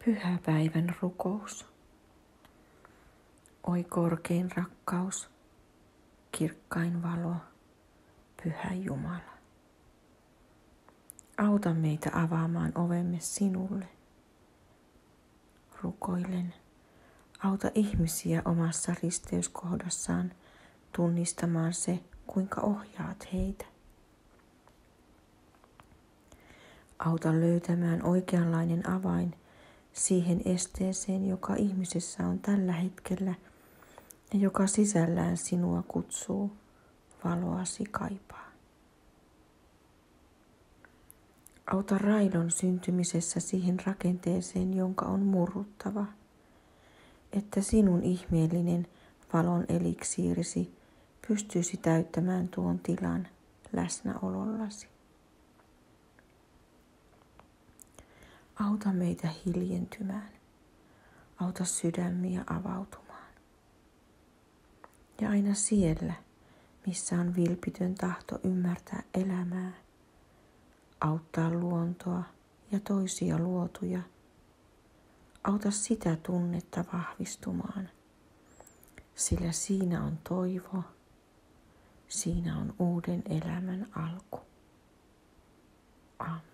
Pyhäpäivän rukous. Oi korkein rakkaus, kirkkain valo, Pyhä Jumala. Auta meitä avaamaan ovemme sinulle. Rukoilen, auta ihmisiä omassa risteyskohdassaan tunnistamaan se, kuinka ohjaat heitä. Auta löytämään oikeanlainen avain siihen esteeseen, joka ihmisessä on tällä hetkellä ja joka sisällään sinua kutsuu, valoasi kaipaa. Auta raidon syntymisessä siihen rakenteeseen, jonka on murruttava, että sinun ihmeellinen valon eliksiirisi pystyisi täyttämään tuon tilan läsnäolollasi. Auta meitä hiljentymään. Auta sydämiä avautumaan. Ja aina siellä, missä on vilpitön tahto ymmärtää elämää, auttaa luontoa ja toisia luotuja, auta sitä tunnetta vahvistumaan, sillä siinä on toivo, siinä on uuden elämän alku. Amen.